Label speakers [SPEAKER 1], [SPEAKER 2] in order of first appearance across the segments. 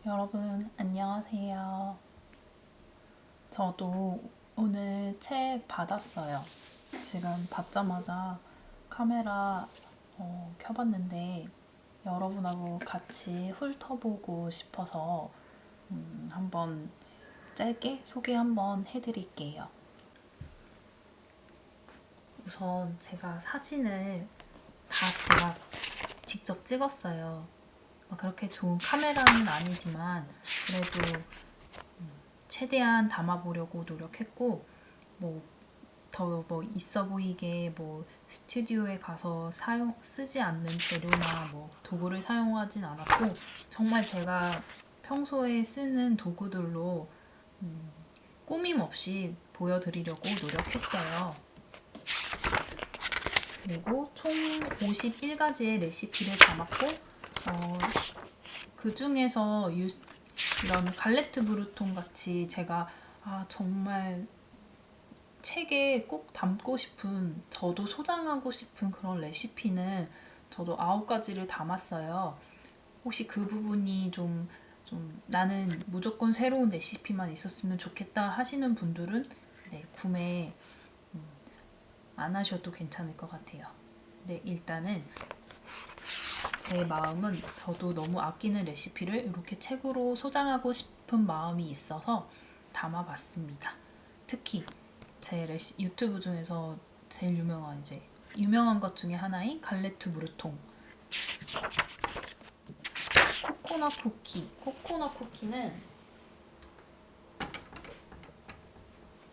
[SPEAKER 1] 여러분, 안녕하세요. 저도 오늘 책 받았어요. 지금 받자마자 카메라 켜봤는데 여러분하고 같이 훑어보고 싶어서 한번 짧게 소개 한번 해드릴게요. 우선 제가 사진을 다 제가 직접 찍었어요. 그렇게 좋은 카메라는 아니지만 그래도 최대한 담아보려고 노력했고, 더 있어 보이게 스튜디오에 가서 쓰지 않는 재료나 도구를 사용하진 않았고, 정말 제가 평소에 쓰는 도구들로 꾸밈 없이 보여드리려고 노력했어요. 그리고 총 51가지의 레시피를 담았고, 그 중에서 이런 갈레트 브루통 같이 제가 정말 책에 꼭 담고 싶은, 저도 소장하고 싶은 그런 레시피는 저도 9가지를 담았어요. 혹시 그 부분이 좀 나는 무조건 새로운 레시피만 있었으면 좋겠다 하시는 분들은 구매 안 하셔도 괜찮을 것 같아요. 네, 일단은 제 마음은 저도 너무 아끼는 레시피를 이렇게 책으로 소장하고 싶은 마음이 있어서 담아봤습니다. 특히 제 유튜브 중에서 제일 유명한 것 중에 하나인 갈레트 브루통 코코넛 쿠키. 코코넛 쿠키는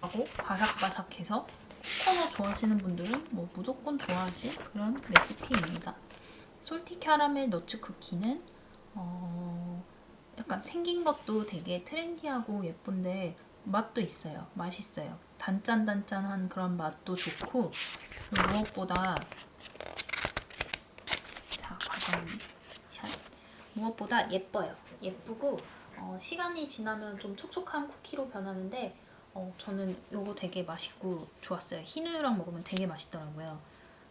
[SPEAKER 1] 하고 바삭바삭해서 코코넛 좋아하시는 분들은 무조건 좋아하실 그런 레시피입니다. 솔티 캐러멜 너츠 쿠키는 약간 생긴 것도 되게 트렌디하고 예쁜데 맛도 있어요. 맛있어요. 단짠단짠한 그런 맛도 좋고, 무엇보다 무엇보다 예뻐요. 예쁘고 시간이 지나면 좀 촉촉한 쿠키로 변하는데 저는 이거 되게 맛있고 좋았어요. 흰 우유랑 먹으면 되게 맛있더라고요.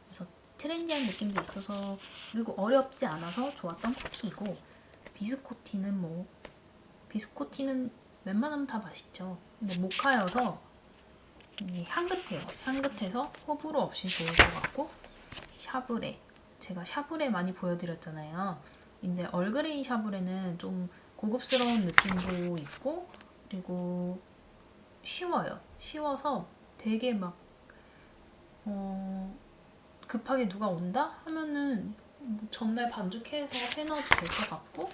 [SPEAKER 1] 그래서 트렌디한 느낌도 있어서, 그리고 어렵지 않아서 좋았던 쿠키이고, 비스코티는 웬만하면 다 맛있죠. 근데 모카여서 향긋해요. 향긋해서 호불호 없이 좋을 것 같고, 샤브레. 제가 샤브레 많이 보여드렸잖아요. 근데 얼그레이 샤브레는 좀 고급스러운 느낌도 있고, 그리고 쉬워요. 쉬워서 되게 급하게 누가 온다 하면은 전날 반죽해서 해놔도 될 것 같고,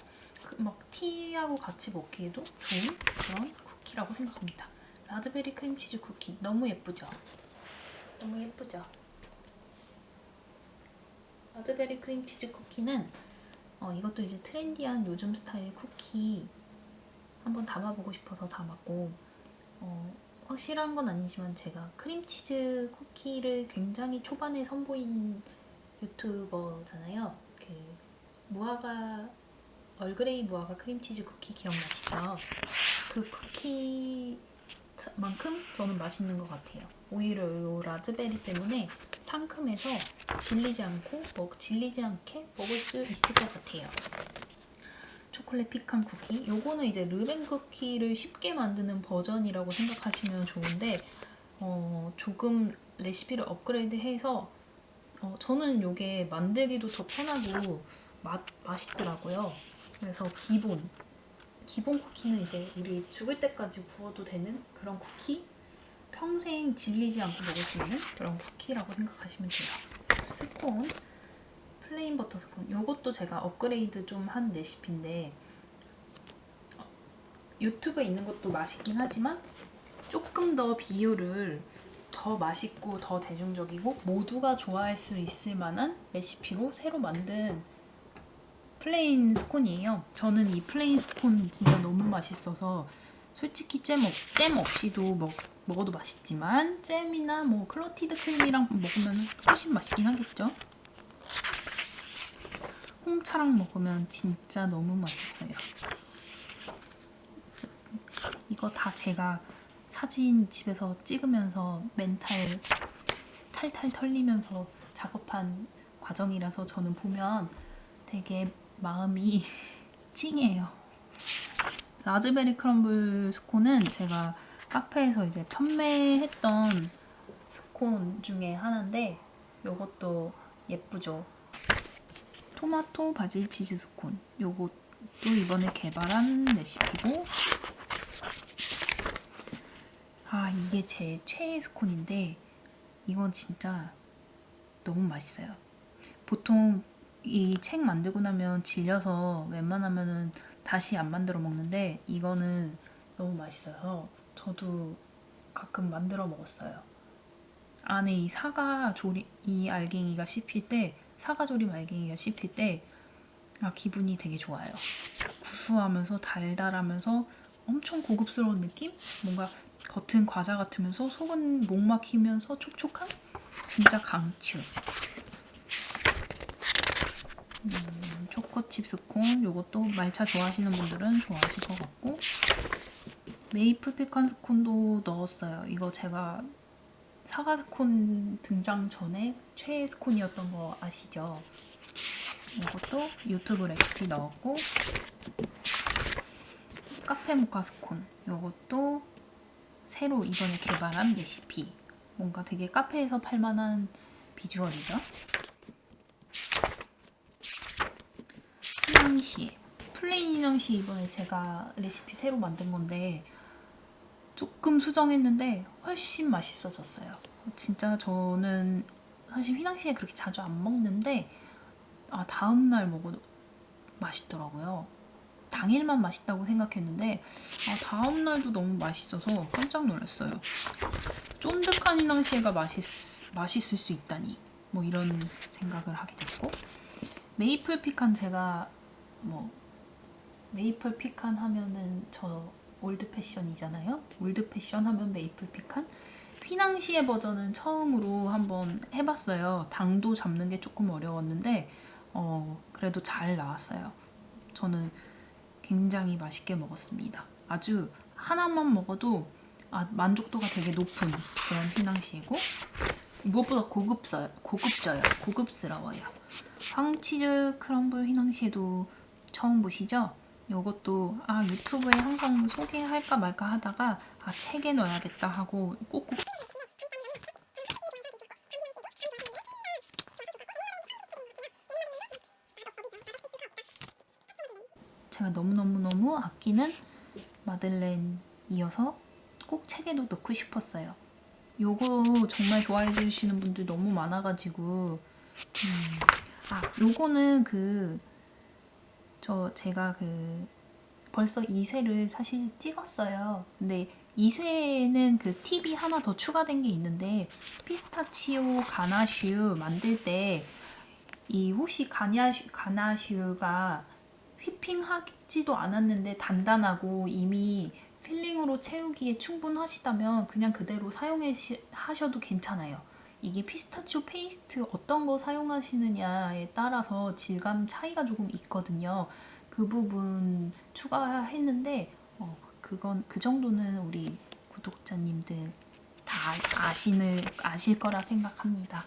[SPEAKER 1] 티하고 같이 먹기에도 좋은 그런 쿠키라고 생각합니다. 라즈베리 크림치즈 쿠키 너무 예쁘죠? 너무 예쁘죠? 라즈베리 크림치즈 쿠키는 이것도 이제 트렌디한 요즘 스타일 쿠키 한번 담아보고 싶어서 담았고, 확실한 건 아니지만 제가 크림치즈 쿠키를 굉장히 초반에 선보인 유튜버잖아요. 얼그레이 무화과 크림치즈 쿠키 기억나시죠? 그 쿠키만큼 저는 맛있는 것 같아요. 오히려 이 라즈베리 때문에 상큼해서 질리지 않게 먹을 수 있을 것 같아요. 초콜릿 피칸 쿠키. 요거는 이제 르벤 쿠키를 쉽게 만드는 버전이라고 생각하시면 좋은데, 조금 레시피를 업그레이드해서 저는 요게 만들기도 더 편하고 맛있더라고요. 그래서 기본 쿠키는 이제 우리 죽을 때까지 구워도 되는 그런 쿠키, 평생 질리지 않고 먹을 수 있는 그런 쿠키라고 생각하시면 돼요. 스콘, 플레인 버터 스콘. 요것도 제가 업그레이드 좀 한 레시피인데, 유튜브에 있는 것도 맛있긴 하지만 조금 더 비율을 더 맛있고 더 대중적이고 모두가 좋아할 수 있을 만한 레시피로 새로 만든 플레인 스콘이에요. 저는 이 플레인 스콘 진짜 너무 맛있어서, 솔직히 잼 없이도 먹어도 맛있지만 잼이나 클로티드 크림이랑 먹으면 훨씬 맛있긴 하겠죠. 홍차랑 먹으면 진짜 너무 맛있어요. 이거 다 제가 사진 집에서 찍으면서 멘탈 탈탈 털리면서 작업한 과정이라서 저는 보면 되게 마음이 찡해요. 라즈베리 크럼블 스콘은 제가 카페에서 이제 판매했던 스콘 중에 하나인데 요것도 예쁘죠. 토마토 바질 치즈 스콘. 요것도 이번에 개발한 레시피고, 아 이게 제 최애 스콘인데 이건 진짜 너무 맛있어요. 보통 이 책 만들고 나면 질려서 웬만하면은 다시 안 만들어 먹는데 이거는 너무 맛있어서 저도 가끔 만들어 먹었어요. 안에 이 사과 조림, 이 알갱이가 씹힐 때, 사과 조림 알갱이가 씹힐 때 기분이 되게 좋아요. 구수하면서 달달하면서 엄청 고급스러운 느낌? 뭔가 겉은 과자 같으면서 속은 목 막히면서 촉촉한? 진짜 강추. 초코칩 스콘, 요것도 말차 좋아하시는 분들은 좋아하실 것 같고, 메이플 피칸 스콘도 넣었어요. 이거 제가 사과 스콘 등장 전에 최애 스콘이었던 거 아시죠? 이것도 유튜브 레시피 넣었고, 카페 모카 스콘, 요것도 새로 이번에 개발한 레시피. 뭔가 되게 카페에서 팔만한 비주얼이죠. 휘낭시에 플레인 휘낭시 이번에 제가 레시피 새로 만든 건데 조금 수정했는데 훨씬 맛있어졌어요. 진짜 저는 사실 휘낭시에 그렇게 자주 안 먹는데 다음날 먹어도 맛있더라고요. 당일만 맛있다고 생각했는데 다음날도 너무 맛있어서 깜짝 놀랐어요. 쫀득한 휘낭시에가 맛있을 수 있다니, 뭐 이런 생각을 하게 됐고, 메이플 피칸, 제가 메이플 피칸 하면은 저 올드 패션이잖아요. 올드 패션 하면 메이플 피칸. 휘낭시에 버전은 처음으로 한번 해봤어요. 당도 잡는 게 조금 어려웠는데 그래도 잘 나왔어요. 저는 굉장히 맛있게 먹었습니다. 아주 하나만 먹어도 만족도가 되게 높은 그런 휘낭시이고, 무엇보다 고급스러워요. 황치즈 크럼블 휘낭시에도 처음 보시죠? 이것도 유튜브에 항상 소개할까 말까 하다가 책에 넣어야겠다 하고 꼭꼭 제가 너무너무너무 아끼는 마들렌이어서 꼭 책에도 넣고 싶었어요. 요거 정말 좋아해 주시는 분들 너무 많아가지고 요거는 제가 벌써 2쇄를 사실 찍었어요. 근데 2쇄는 팁이 하나 더 추가된 게 있는데, 피스타치오 가나슈 만들 때 혹시 가나슈가 휘핑하지도 않았는데 단단하고 이미 필링으로 채우기에 충분하시다면 그냥 그대로 사용하셔도 괜찮아요. 이게 피스타치오 페이스트 어떤 거 사용하시느냐에 따라서 질감 차이가 조금 있거든요. 그 부분 추가했는데 그 정도는 우리 구독자님들 다 아실 거라 생각합니다.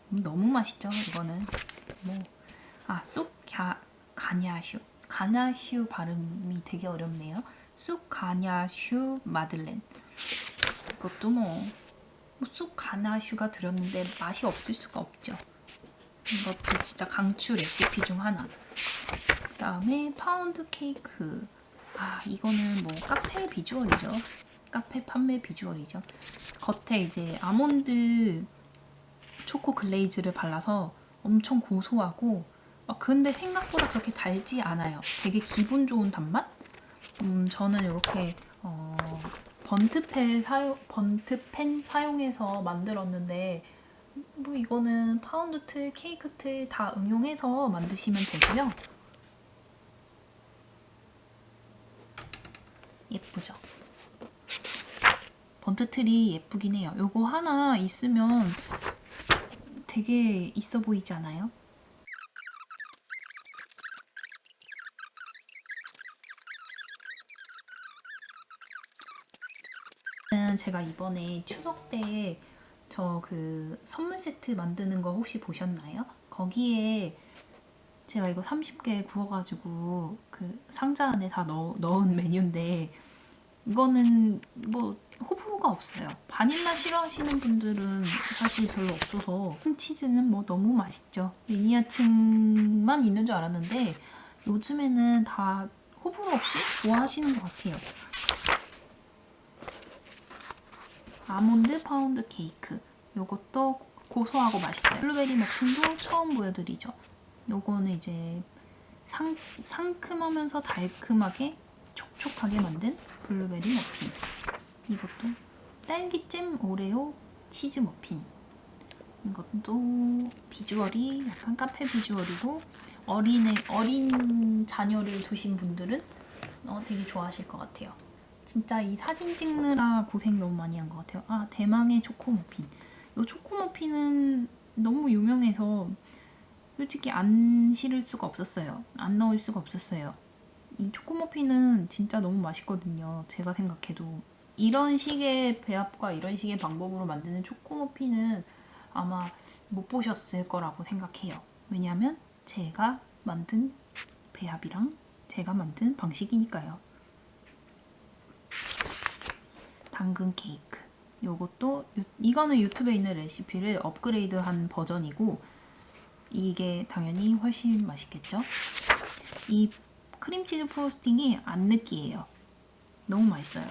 [SPEAKER 1] 너무 맛있죠, 이거는. 가냐슈 발음이 되게 어렵네요. 쑥 가냐슈 마들렌. 이것도 쑥 가냐슈가 들었는데 맛이 없을 수가 없죠. 이것도 진짜 강추 레시피 중 하나. 그 다음에 파운드 케이크. 이거는 카페 비주얼이죠. 카페 판매 비주얼이죠. 겉에 이제 아몬드 초코 글레이즈를 발라서 엄청 고소하고, 근데 생각보다 그렇게 달지 않아요. 되게 기분 좋은 단맛? 저는 이렇게 번트펜 사용해서 만들었는데, 이거는 파운드 틀, 케이크 틀 다 응용해서 만드시면 되고요. 예쁘죠? 번트 틀이 예쁘긴 해요. 요거 하나 있으면 되게 있어 보이지 않아요? 제가 이번에 추석 때 선물 세트 만드는 거 혹시 보셨나요? 거기에 제가 이거 30개 구워가지고 그 상자 안에 다 넣은 메뉴인데 이거는 뭐 호불호가 없어요. 바닐라 싫어하시는 분들은 사실 별로 없어서 크림치즈는 뭐 너무 맛있죠. 매니아층만 있는 줄 알았는데 요즘에는 다 호불호 없이 좋아하시는 것 같아요. 아몬드 파운드 케이크. 요것도 고소하고 맛있어요. 블루베리 머핀도 처음 보여드리죠. 요거는 이제 상큼하면서 달큼하게 촉촉하게 만든 블루베리 머핀. 이것도 딸기잼 오레오 치즈 머핀. 이것도 비주얼이 약간 카페 비주얼이고 어린 자녀를 두신 분들은 되게 좋아하실 것 같아요. 진짜 이 사진 찍느라 고생 너무 많이 한 것 같아요. 아, 대망의 초코머핀. 이 초코머핀은 너무 유명해서 솔직히 안 실을 수가 없었어요. 안 넣을 수가 없었어요. 이 초코머핀은 진짜 너무 맛있거든요. 제가 생각해도. 이런 식의 배합과 이런 식의 방법으로 만드는 초코머핀은 아마 못 보셨을 거라고 생각해요. 왜냐하면 제가 만든 배합이랑 제가 만든 방식이니까요. 당근 케이크. 요것도 이거는 유튜브에 있는 레시피를 업그레이드한 버전이고 이게 당연히 훨씬 맛있겠죠? 이 크림치즈 프로스팅이 안 느끼해요. 너무 맛있어요.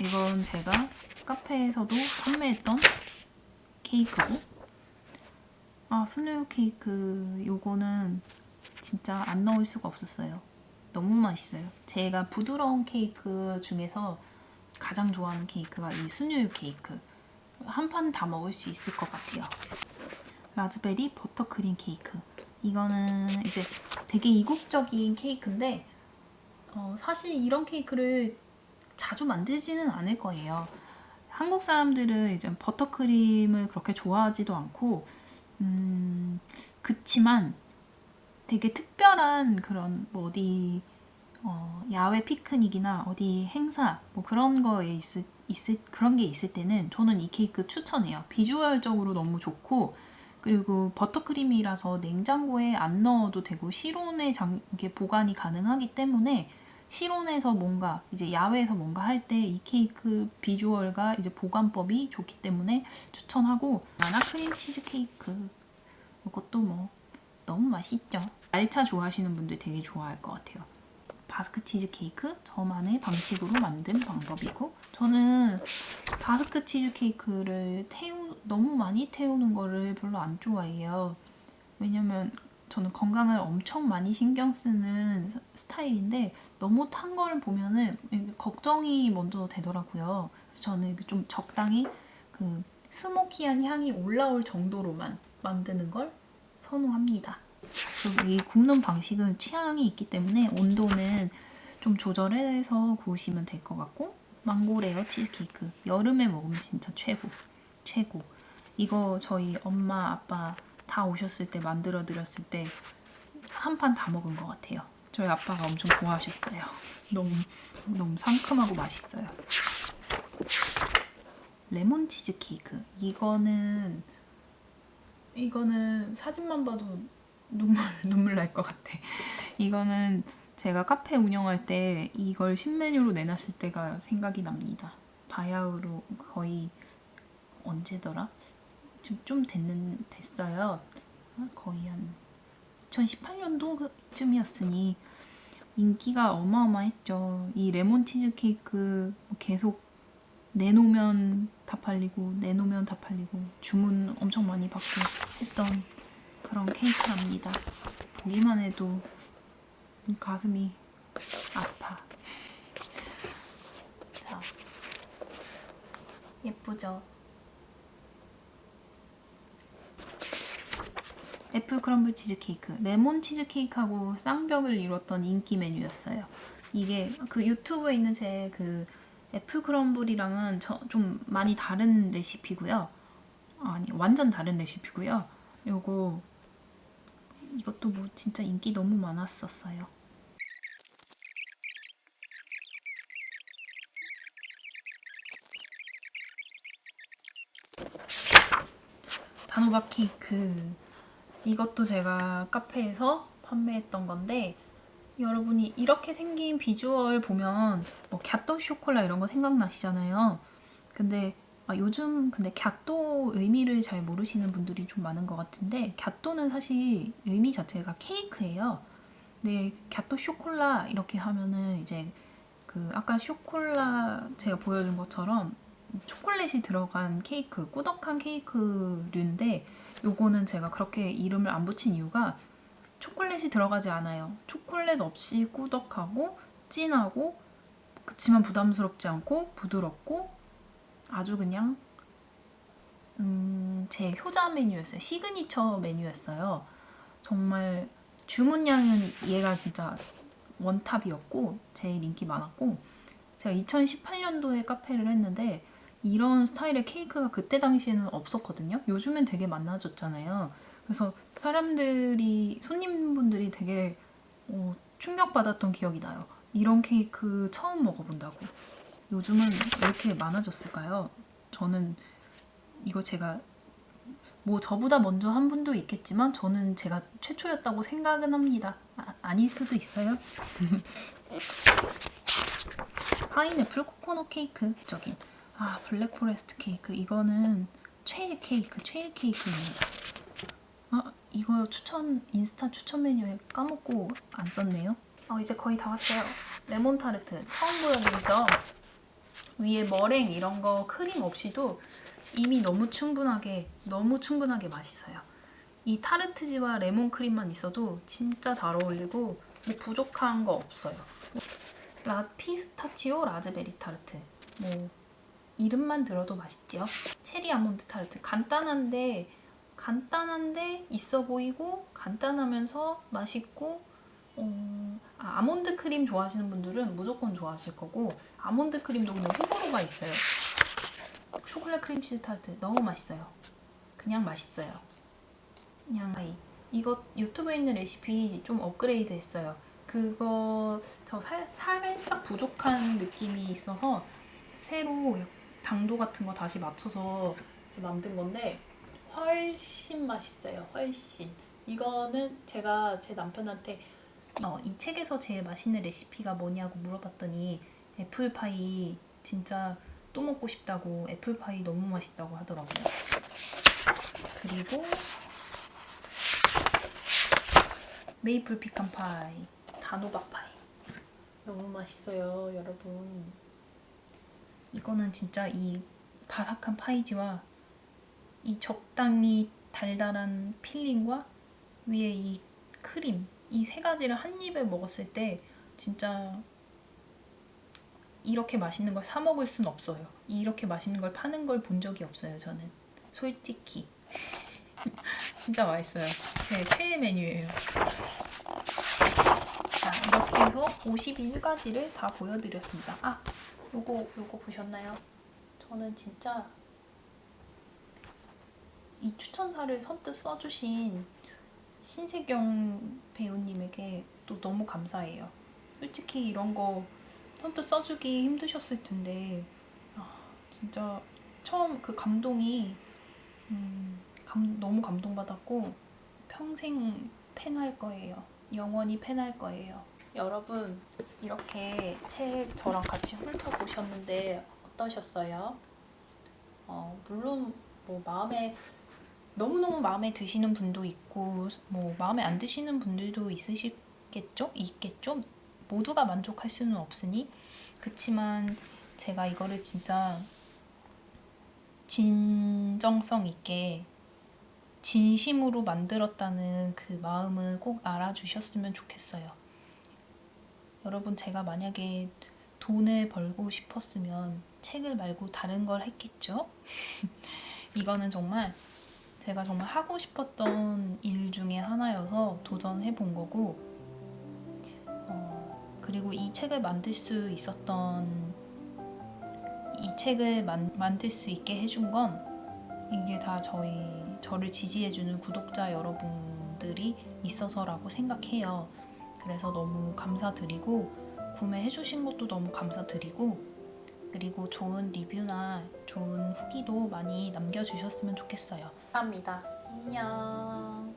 [SPEAKER 1] 이건 제가 카페에서도 판매했던 케이크고 스누 케이크 요거는 진짜 안 넣을 수가 없었어요. 너무 맛있어요. 제가 부드러운 케이크 중에서 가장 좋아하는 케이크가 이 순우유 케이크. 한 판 다 먹을 수 있을 것 같아요. 라즈베리 버터크림 케이크. 이거는 이제 되게 이국적인 케이크인데 사실 이런 케이크를 자주 만들지는 않을 거예요. 한국 사람들은 이제 버터크림을 그렇게 좋아하지도 않고 그치만 되게 특별한 그런 뭐 어디 야외 피크닉이나 어디 행사 뭐 그런 거에 그런 게 있을 때는 저는 이 케이크 추천해요. 비주얼적으로 너무 좋고 그리고 버터크림이라서 냉장고에 안 넣어도 되고 실온에 이게 보관이 가능하기 때문에 실온에서 뭔가 이제 야외에서 뭔가 할 때 이 케이크 비주얼과 이제 보관법이 좋기 때문에 추천하고 마나 크림치즈 케이크 이것도 뭐 너무 맛있죠. 말차 좋아하시는 분들 되게 좋아할 것 같아요. 바스크 치즈 케이크 저만의 방식으로 만든 방법이고 저는 바스크 치즈 케이크를 너무 많이 태우는 거를 별로 안 좋아해요. 왜냐면 저는 건강을 엄청 많이 신경 쓰는 스타일인데 너무 탄 걸 보면은 걱정이 먼저 되더라고요. 그래서 저는 좀 적당히 그 스모키한 향이 올라올 정도로만 만드는 걸 선호합니다. 이 굽는 방식은 취향이 있기 때문에 온도는 좀 조절해서 구우시면 될 것 같고 망고 레어 치즈케이크 여름에 먹으면 진짜 최고. 이거 저희 엄마 아빠 다 오셨을 때 만들어 드렸을 때 한 판 다 먹은 것 같아요. 저희 아빠가 엄청 좋아하셨어요. 너무 상큼하고 맛있어요. 레몬 치즈 케이크. 이거는 사진만 봐도 눈물 날 것 같아. 이거는 제가 카페 운영할 때 이걸 신메뉴로 내놨을 때가 생각이 납니다. 바야흐로 거의 언제더라? 지금 좀 됐어요. 거의 한 2018년도쯤이었으니 인기가 어마어마했죠. 이 레몬 치즈 케이크 계속 내놓으면 다 팔리고 주문 엄청 많이 받고 했던 그런 케이크랍니다. 보기만 해도 가슴이 아파. 자, 예쁘죠? 애플 크럼블 치즈케이크, 레몬 치즈케이크하고 쌍벽을 이뤘던 인기 메뉴였어요. 이게 그 유튜브에 있는 제 그 애플 크럼블이랑은 좀 많이 다른 레시피고요. 아니, 완전 다른 레시피고요. 이것도 뭐 진짜 인기 너무 많았었어요. 단호박 케이크. 이것도 제가 카페에서 판매했던 건데 여러분이 이렇게 생긴 비주얼 보면 뭐 갸또 쇼콜라 이런 거 생각나시잖아요. 근데 요즘 근데 갸또 의미를 잘 모르시는 분들이 좀 많은 것 같은데 갸또는 사실 의미 자체가 케이크예요. 근데 갸또 쇼콜라 이렇게 하면은 이제 그 아까 쇼콜라 제가 보여준 것처럼 초콜릿이 들어간 케이크, 꾸덕한 케이크류인데 요거는 제가 그렇게 이름을 안 붙인 이유가 초콜릿이 들어가지 않아요. 초콜릿 없이 꾸덕하고 진하고 그치만 부담스럽지 않고 부드럽고 아주 그냥 제 효자 메뉴였어요. 시그니처 메뉴였어요. 정말 주문량은 얘가 진짜 원탑이었고 제일 인기 많았고 제가 2018년도에 카페를 했는데 이런 스타일의 케이크가 그때 당시에는 없었거든요. 요즘엔 되게 많아졌잖아요. 그래서 사람들이 손님분들이 되게 충격받았던 기억이 나요. 이런 케이크 처음 먹어본다고. 요즘은 왜 이렇게 많아졌을까요? 저는 이거 제가 뭐 저보다 먼저 한 분도 있겠지만 저는 제가 최초였다고 생각은 합니다. 아닐 수도 있어요. 파인애플 코코넛 케이크 저기 블랙포레스트 케이크 이거는 최애 케이크입니다. 이거 인스타 추천 메뉴에 까먹고 안 썼네요. 이제 거의 다 왔어요. 레몬 타르트 처음 보여드리죠. 위에 머랭 이런 거 크림 없이도 이미 너무 충분하게 맛있어요. 이 타르트지와 레몬 크림만 있어도 진짜 잘 어울리고 뭐 부족한 거 없어요. 피스타치오 라즈베리 타르트 뭐 이름만 들어도 맛있죠. 체리 아몬드 타르트 간단한데 있어 보이고 간단하면서 맛있고 아몬드 크림 좋아하시는 분들은 무조건 좋아하실 거고 아몬드 크림도 근데 호불호가 있어요. 초콜릿 크림치즈 타르트 너무 맛있어요. 그냥 맛있어요. 그냥 이거 유튜브에 있는 레시피 좀 업그레이드 했어요. 그거 저 살짝 부족한 느낌이 있어서 새로 당도 같은 거 다시 맞춰서 만든 건데 훨씬 맛있어요. 훨씬. 이거는 제가 제 남편한테 이 책에서 제일 맛있는 레시피가 뭐냐고 물어봤더니 애플파이 진짜 또 먹고 싶다고 애플파이 너무 맛있다고 하더라고요. 그리고 메이플 피칸 파이, 단호박 파이 너무 맛있어요, 여러분. 이거는 진짜 이 바삭한 파이지와 이 적당히 달달한 필링과 위에 이 크림 이 세 가지를 한 입에 먹었을 때 진짜 이렇게 맛있는 걸 사 먹을 순 없어요. 이렇게 맛있는 걸 파는 걸 본 적이 없어요, 저는. 솔직히. 진짜 맛있어요. 제 최애 메뉴예요. 자, 이렇게 해서 51가지를 다 보여드렸습니다. 요거 보셨나요? 저는 진짜 이 추천사를 선뜻 써주신 신세경 배우님에게 또 너무 감사해요. 솔직히 이런 거 선뜻 써주기 힘드셨을 텐데 진짜 처음 그 감동이 너무 감동받았고 평생 팬할 거예요. 영원히 팬할 거예요. 여러분 이렇게 책 저랑 같이 훑어보셨는데 어떠셨어요? 물론 뭐 너무너무 마음에 드시는 분도 있고 뭐 마음에 안 드시는 분들도 있겠죠? 모두가 만족할 수는 없으니 그치만 제가 이거를 진짜 진정성 있게 진심으로 만들었다는 그 마음을 꼭 알아주셨으면 좋겠어요. 여러분 제가 만약에 돈을 벌고 싶었으면 책을 말고 다른 걸 했겠죠? 이거는 정말 제가 정말 하고 싶었던 일 중에 하나여서 도전해 본 거고 그리고 이 책을 만들 수 있게 해준 건 이게 다 저를 지지해주는 구독자 여러분들이 있어서라고 생각해요. 그래서 너무 감사드리고 구매해주신 것도 너무 감사드리고 그리고 좋은 리뷰나 좋은 후기도 많이 남겨주셨으면 좋겠어요. 감사합니다. 안녕.